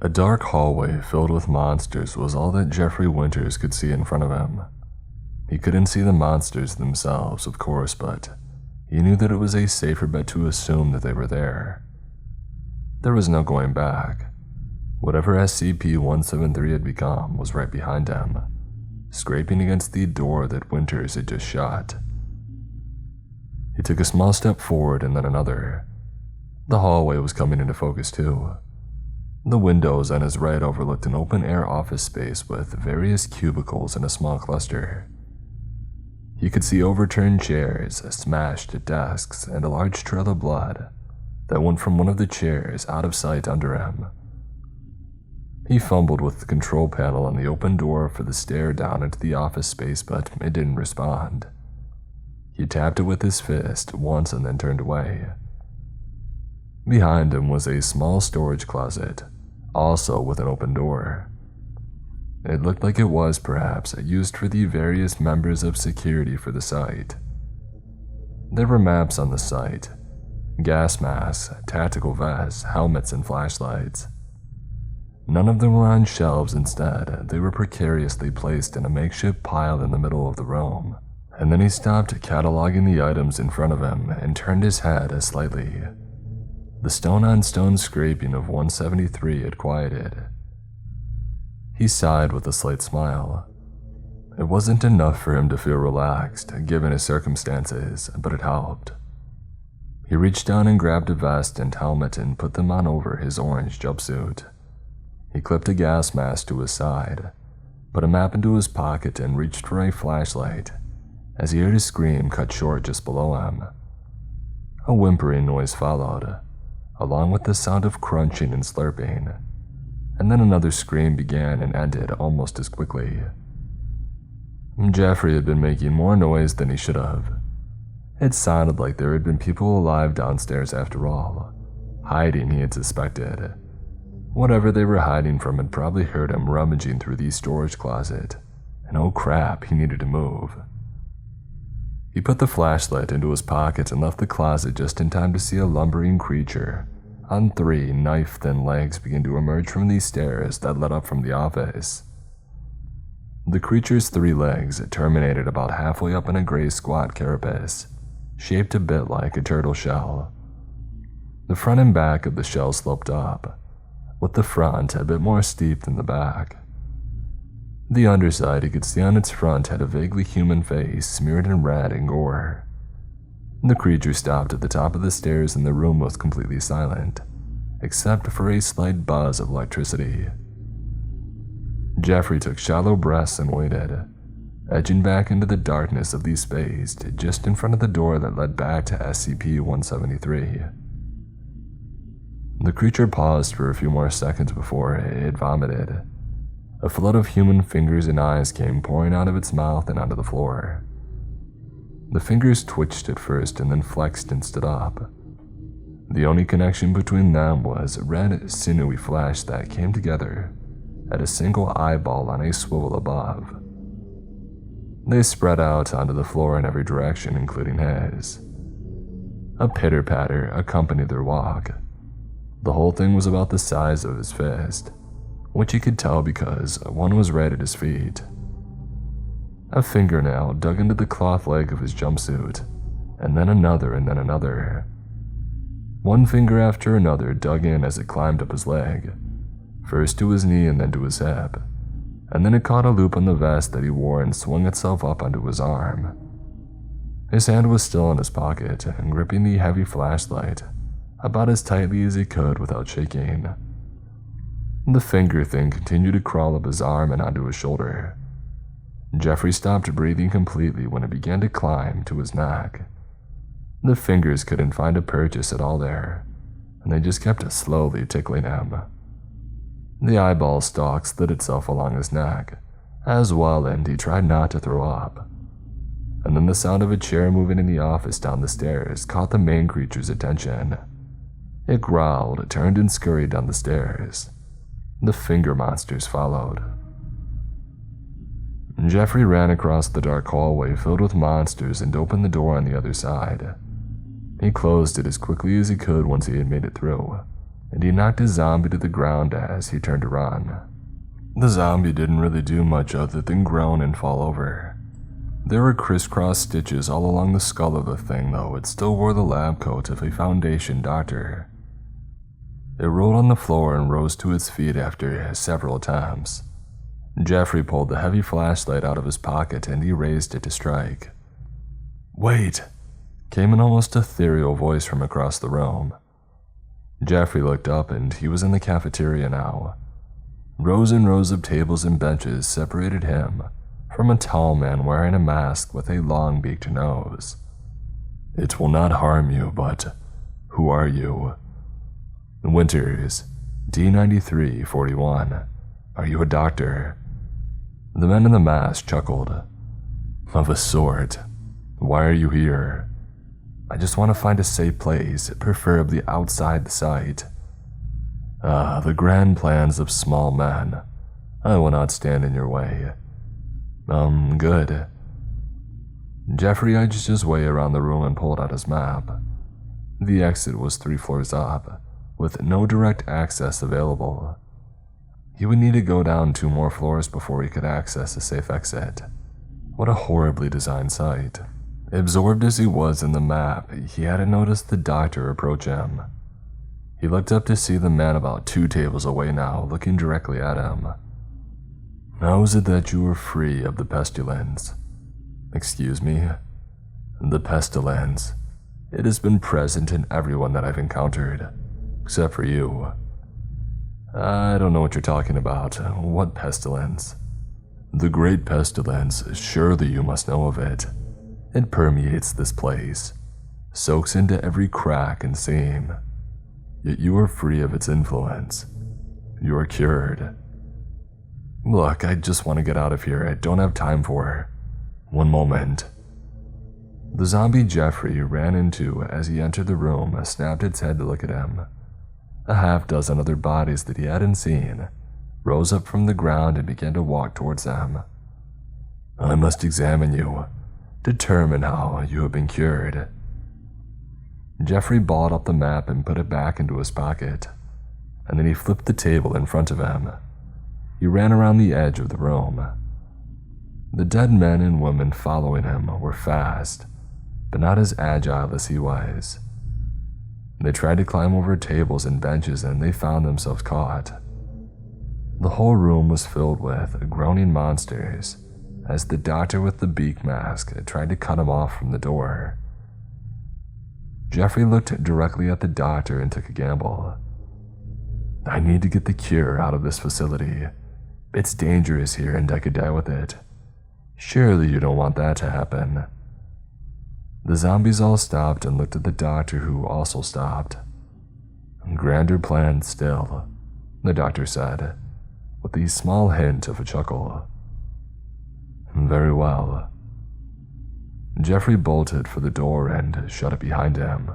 A dark hallway filled with monsters was all that Jeffrey Winters could see in front of him. He couldn't see the monsters themselves, of course, but he knew that it was a safer bet to assume that they were there. There was no going back. Whatever SCP-173 had become was right behind him, scraping against the door that Winters had just shut. He took a small step forward and then another. The hallway was coming into focus too. The windows on his right overlooked an open-air office space with various cubicles in a small cluster. He could see overturned chairs, smashed desks, and a large trail of blood that went from one of the chairs out of sight under him. He fumbled with the control panel on the open door for the stair down into the office space, but it didn't respond. He tapped it with his fist once and then turned away. Behind him was a small storage closet, also with an open door. It looked like it was, perhaps, used for the various members of security for the site. There were maps on the site, gas masks, tactical vests, helmets, and flashlights. None of them were on shelves. Instead, they were precariously placed in a makeshift pile in the middle of the room. And then he stopped cataloging the items in front of him and turned his head slightly. The stone-on-stone scraping of 173 had quieted. He sighed with a slight smile. It wasn't enough for him to feel relaxed, given his circumstances, but it helped. He reached down and grabbed a vest and helmet and put them on over his orange jumpsuit. He clipped a gas mask to his side, put a map into his pocket, and reached for a flashlight as he heard a scream cut short just below him. A whimpering noise followed, along with the sound of crunching and slurping, and then another scream began and ended almost as quickly. Jeffrey had been making more noise than he should have. It sounded like there had been people alive downstairs after all, hiding, he had suspected. Whatever they were hiding from had probably heard him rummaging through the storage closet, and oh crap, he needed to move. He put the flashlight into his pocket and left the closet just in time to see a lumbering creature on 3 knife-thin legs begin to emerge from the stairs that led up from the office. The creature's 3 legs terminated about halfway up in a gray squat carapace, shaped a bit like a turtle shell. The front and back of the shell sloped up, with the front a bit more steep than the back. The underside he could see on its front had a vaguely human face smeared in red and gore. The creature stopped at the top of the stairs and the room was completely silent, except for a slight buzz of electricity. Jeffrey took shallow breaths and waited, edging back into the darkness of the space just in front of the door that led back to SCP-173. The creature paused for a few more seconds before it vomited. A flood of human fingers and eyes came pouring out of its mouth and onto the floor. The fingers twitched at first and then flexed and stood up. The only connection between them was a red, sinewy flash that came together at a single eyeball on a swivel above. They spread out onto the floor in every direction, including his. A pitter-patter accompanied their walk. The whole thing was about the size of his fist, which he could tell because one was right at his feet. A fingernail dug into the cloth leg of his jumpsuit, and then another and then another. One finger after another dug in as it climbed up his leg, first to his knee and then to his hip, and then it caught a loop on the vest that he wore and swung itself up onto his arm. His hand was still in his pocket and gripping the heavy flashlight about as tightly as he could without shaking. The finger thing continued to crawl up his arm and onto his shoulder. Jeffrey stopped breathing completely when it began to climb to his neck. The fingers couldn't find a purchase at all there, and they just kept slowly tickling him. The eyeball stalk slid itself along his neck as well, and he tried not to throw up. And then the sound of a chair moving in the office down the stairs caught the main creature's attention. It growled, turned, and scurried down the stairs. The finger monsters followed. Jeffrey ran across the dark hallway filled with monsters and opened the door on the other side. He closed it as quickly as he could once he had made it through, and he knocked his zombie to the ground as he turned to run. The zombie didn't really do much other than groan and fall over. There were crisscross stitches all along the skull of the thing, though it still wore the lab coat of a Foundation doctor. It rolled on the floor and rose to its feet after several attempts. Jeffrey pulled the heavy flashlight out of his pocket and he raised it to strike. "Wait!" came an almost ethereal voice from across the room. Jeffrey looked up and he was in the cafeteria now. Rows and rows of tables and benches separated him from a tall man wearing a mask with a long-beaked nose. "It will not harm you, but who are you?" "Winters, D9341. Are you a doctor?" The man in the mask chuckled. "Of a sort. Why are you here?" "I just want to find a safe place, preferably outside the site." "Ah, the grand plans of small men. I will not stand in your way." Good." Jeffrey edged his way around the room and pulled out his map. The exit was 3 floors up, with no direct access available. He would need to go down 2 more floors before he could access a safe exit. What a horribly designed site. Absorbed as he was in the map, he hadn't noticed the doctor approach him. He looked up to see the man about 2 tables away now, looking directly at him. "How is it that you are free of the pestilence?" "Excuse me?" "The pestilence. It has been present in everyone that I've encountered, except for you." "I don't know what you're talking about. What pestilence?" "The great pestilence. Surely you must know of it. It permeates this place, soaks into every crack and seam. Yet you are free of its influence. You are cured." "Look, I just want to get out of here. I don't have time for." "One moment." The zombie Jeffrey ran into as he entered the room snapped its head to look at him. A half-dozen other bodies that he hadn't seen rose up from the ground and began to walk towards them. "I must examine you, determine how you have been cured." Jeffrey balled up the map and put it back into his pocket, and then he flipped the table in front of him. He ran around the edge of the room. The dead men and women following him were fast, but not as agile as he was. They tried to climb over tables and benches and they found themselves caught. The whole room was filled with groaning monsters as the doctor with the beak mask tried to cut him off from the door. Jeffrey looked directly at the doctor and took a gamble. "I need to get the cure out of this facility. It's dangerous here and I could die with it. Surely you don't want that to happen." The zombies all stopped and looked at the doctor, who also stopped. "Grander plan still," the doctor said, with a small hint of a chuckle. "Very well." Jeffrey bolted for the door and shut it behind him.